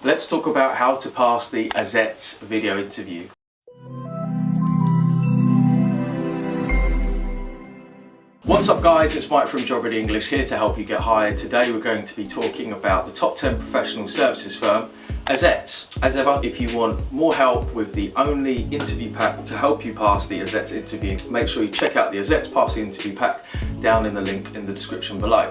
Let's talk about how to pass the Azets video interview. What's up guys, it's Mike from Job Ready English here to help you get hired. Today we're going to be talking about the top 10 professional services firm, Azets. As ever, if you want more help with the only interview pack to help you pass the Azets interview, make sure you check out the Azets Pass the Interview pack down in the link in the description below.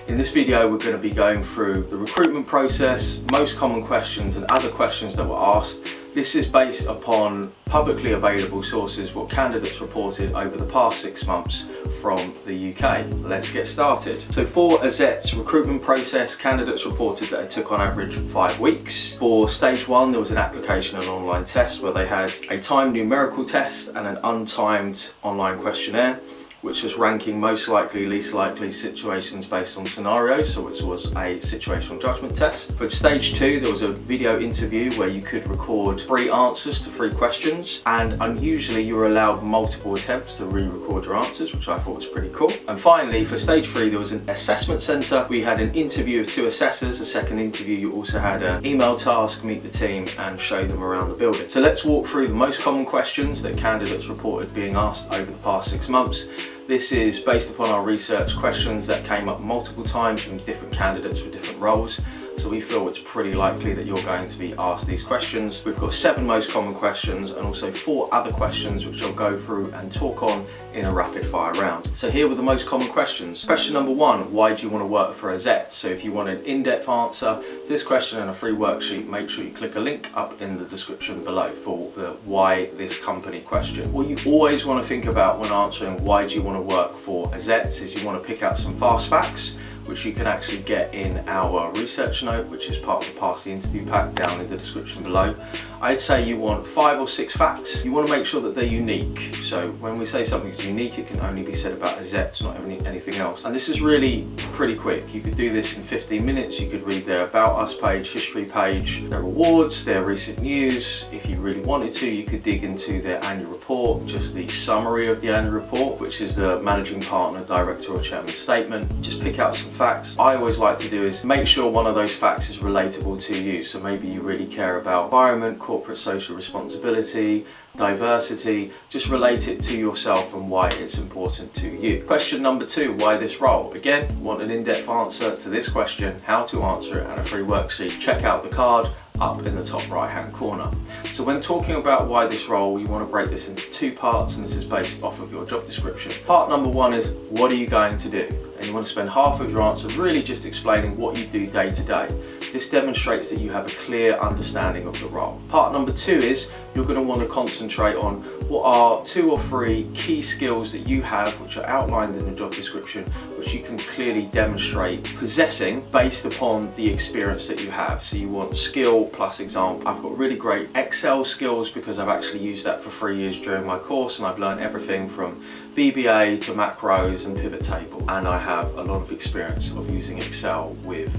In this video we're going to be going through the recruitment process, most common questions and other questions that were asked. This is based upon publicly available sources, what candidates reported over the past 6 months from the UK. Let's get started. So for Azets recruitment process, candidates reported that it took on average 5 weeks. For stage 1, there was an application and online test where they had a timed numerical test and an untimed online questionnaire, which was ranking most likely, least likely situations based on scenarios, so it was a situational judgment test. For stage 2, there was a video interview where you could record 3 answers to 3 questions, and unusually you were allowed multiple attempts to re-record your answers, which I thought was pretty cool. And finally, for stage 3, there was an assessment centre. We had an interview of 2 assessors. A second interview, you also had an email task, meet the team and show them around the building. So let's walk through the most common questions that candidates reported being asked over the past 6 months. This is based upon our research, questions that came up multiple times from different candidates for different roles. So we feel it's pretty likely that you're going to be asked these questions. We've got 7 most common questions and also 4 other questions which I'll go through and talk on in a rapid fire round. So here were the most common questions. Question number 1, why do you want to work for Azets? So if you want an in-depth answer to this question and a free worksheet, make sure you click a link up in the description below for the why this company question. What you always want to think about when answering why do you want to work for Azets is you want to pick out some fast facts, which you can actually get in our research note, which is part of the Pass the Interview pack down in the description below. I'd say you want 5 or 6 facts. You want to make sure that they're unique. So when we say something's unique, it can only be said about Azets, not anything else. And this is really pretty quick. You could do this in 15 minutes. You could read their About Us page, history page, their awards, their recent news. If you really wanted to, you could dig into their annual report, just the summary of the annual report, which is the managing partner, director or chairman's statement. Just pick out some facts. I always like to do is make sure one of those facts is relatable to you. So maybe you really care about environment, corporate social responsibility, diversity. Just relate it to yourself and why it's important to you. Question number 2, why this role? Again, want an in-depth answer to this question, how to answer it and a free worksheet. Check out the card up in the top right hand corner. So when talking about why this role, you want to break this into 2 parts, and this is based off of your job description. Part number 1 is what are you going to do? And you want to spend half of your answer really just explaining what you do day to day. This demonstrates that you have a clear understanding of the role. Part number 2 is you're going to want to concentrate on what are 2 or 3 key skills that you have which are outlined in the job description, which you can clearly demonstrate possessing based upon the experience that you have. So you want skill plus example. I've got really great Excel skills because I've actually used that for 3 years during my course, and I've learned everything from VBA to macros and pivot table, and I have a lot of experience of using Excel with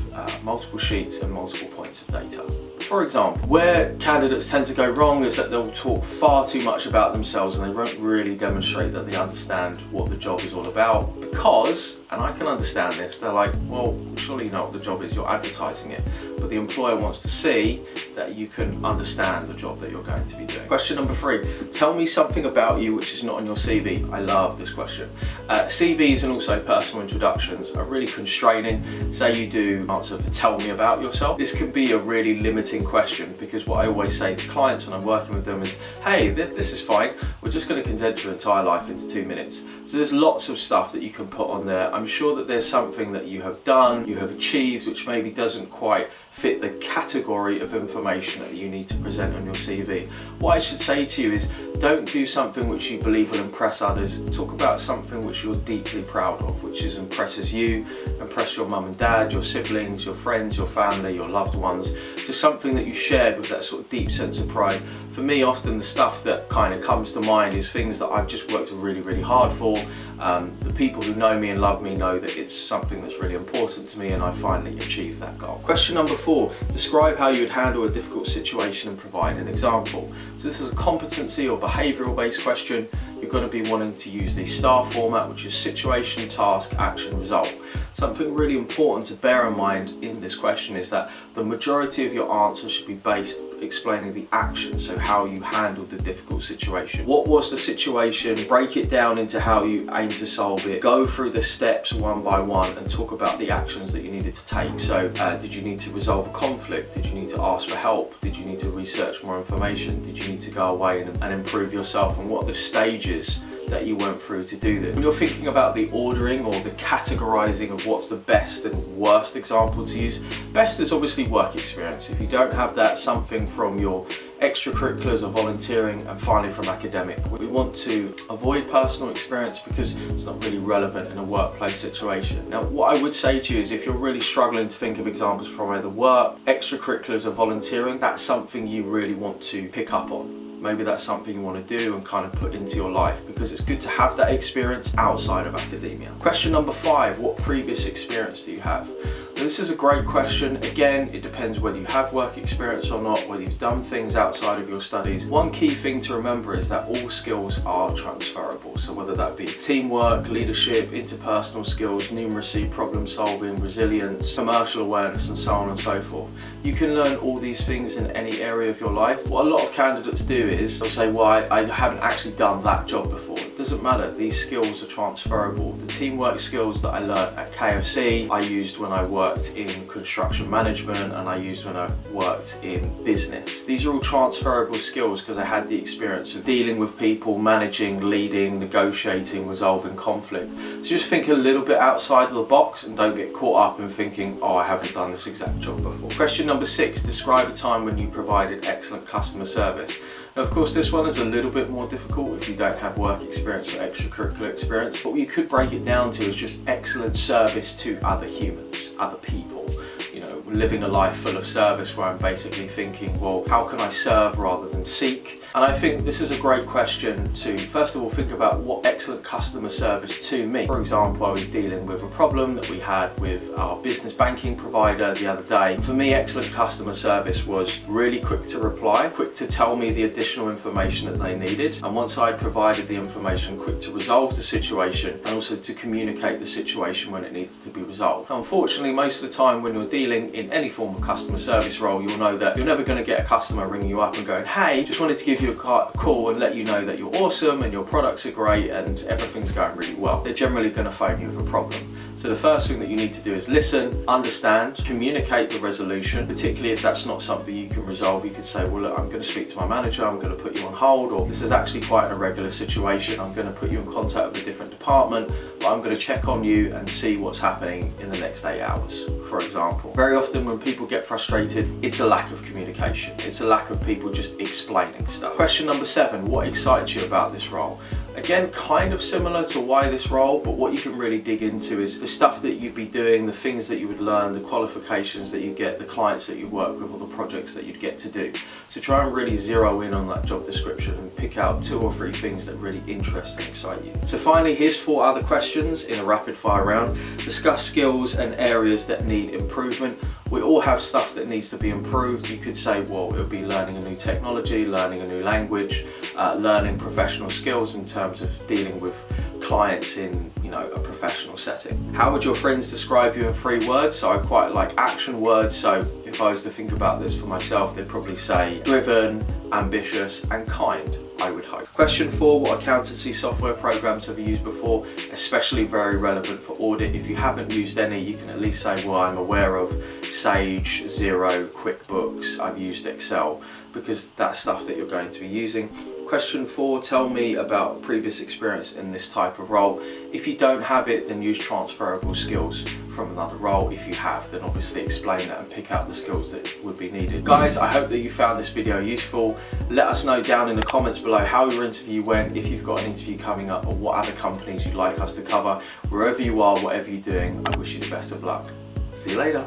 multiple sheets and multiple points of data. For example, where candidates tend to go wrong is that they'll talk far too much about themselves and they won't really demonstrate that they understand what the job is all about, because, and I can understand this, they're like, well, surely you know what the job is, you're advertising it, but the employer wants to see that you can understand the job that you're going to be doing. Question number 3, tell me something about you which is not on your CV. I love this question. CVs and also personal introductions are really constraining. Say you do answer for tell me about yourself. This can be a really limiting question, because what I always say to clients when I'm working with them is, hey, this is fine. We're just going to condense your entire life into 2 minutes. So there's lots of stuff that you can put on there. I'm sure that there's something that you have done, you have achieved, which maybe doesn't quite fit the category of information that you need to present on your CV. What I should say to you is, don't do something which you believe will impress others. Talk about something which you're deeply proud of, which impresses you, impress your mum and dad, your siblings, your friends, your family, your loved ones. Just something that you shared with that sort of deep sense of pride. For me, often the stuff that kind of comes to mind is things that I've just worked really, really hard for, The people who know me and love me know that it's something that's really important to me, and I finally achieved that goal. Question number 4, describe how you would handle a difficult situation and provide an example. So this is a competency or behavioural based question. You're going to be wanting to use the STAR format, which is situation, task, action, result. Something really important to bear in mind in this question is that the majority of your answers should be based explaining the action, so how you handled the difficult situation. What was the situation? Break it down into how you aim to solve it. Go through the steps one by one and talk about the actions that you needed to take. So did you need to resolve a conflict? Did you need to ask for help? Did you need to research more information? Did you need to go away and improve yourself? And what are the stages that you went through to do this? When you're thinking about the ordering or the categorizing of what's the best and worst example to use, best is obviously work experience. If you don't have that, something from your extracurriculars or volunteering, and finally from academic. We want to avoid personal experience because it's not really relevant in a workplace situation. Now, what I would say to you is if you're really struggling to think of examples from either work, extracurriculars or volunteering, that's something you really want to pick up on. Maybe that's something you want to do and kind of put into your life, because it's good to have that experience outside of academia. Question number 5, what previous experience do you have? This is a great question. Again, it depends whether you have work experience or not, whether you've done things outside of your studies. One key thing to remember is that all skills are transferable. So whether that be teamwork, leadership, interpersonal skills, numeracy, problem solving, resilience, commercial awareness, and so on and so forth. You can learn all these things in any area of your life. What a lot of candidates do is they'll say, well, I haven't actually done that job before. It doesn't matter, these skills are transferable. The teamwork skills that I learned at KFC, I used when I worked in construction management, and I used when I worked in business. These are all transferable skills because I had the experience of dealing with people, managing, leading, negotiating, resolving conflict. So just think a little bit outside of the box and don't get caught up in thinking, oh, I haven't done this exact job before. Question number 6, describe a time when you provided excellent customer service. Now, of course, this one is a little bit more difficult if you don't have work experience or extracurricular experience, but what you could break it down to is just excellent service to other humans, other people. You know, living a life full of service where I'm basically thinking, well, how can I serve rather than seek? And I think this is a great question to, first of all, think about what excellent customer service to me. For example, I was dealing with a problem that we had with our business banking provider the other day. For me, excellent customer service was really quick to reply, quick to tell me the additional information that they needed. And once I provided the information, quick to resolve the situation and also to communicate the situation when it needed to be resolved. Now, unfortunately, most of the time when you're dealing in any form of customer service role, you'll know that you're never going to get a customer ringing you up and going, hey, just wanted to give you a call and let you know that you're awesome and your products are great and everything's going really well. They're generally going to phone you with a problem. So the first thing that you need to do is listen, understand, communicate the resolution, particularly if that's not something you can resolve. You could say, well, look, I'm going to speak to my manager, I'm going to put you on hold, or this is actually quite an irregular situation, I'm going to put you in contact with a different department, but I'm going to check on you and see what's happening in the next 8 hours, for example. Very often when people get frustrated, it's a lack of communication. It's a lack of people just explaining stuff. Question number 7, what excites you about this role? Again, kind of similar to why this role, but what you can really dig into is the stuff that you'd be doing, the things that you would learn, the qualifications that you get, the clients that you work with, or the projects that you'd get to do. So try and really zero in on that job description and pick out 2 or 3 things that really interest and excite you. So finally, here's 4 other questions in a rapid fire round. Discuss skills and areas that need improvement. We all have stuff that needs to be improved. You could say, well, it would be learning a new technology, learning a new language, learning professional skills in terms of dealing with clients in, a professional setting. How would your friends describe you in 3 words? So I quite like action words. So if I was to think about this for myself, they'd probably say driven, ambitious, and kind, I would hope. Question 4, what accountancy software programs have you used before? Especially very relevant for audit. If you haven't used any, you can at least say, well, I'm aware of Sage, Xero, QuickBooks, I've used Excel, because that's stuff that you're going to be using. Question 4, tell me about previous experience in this type of role. If you don't have it, then use transferable skills from another role. If you have, then obviously explain that and pick out the skills that would be needed. Guys, I hope that you found this video useful. Let us know down in the comments below how your interview went, if you've got an interview coming up, or what other companies you'd like us to cover. Wherever you are, whatever you're doing, I wish you the best of luck. See you later.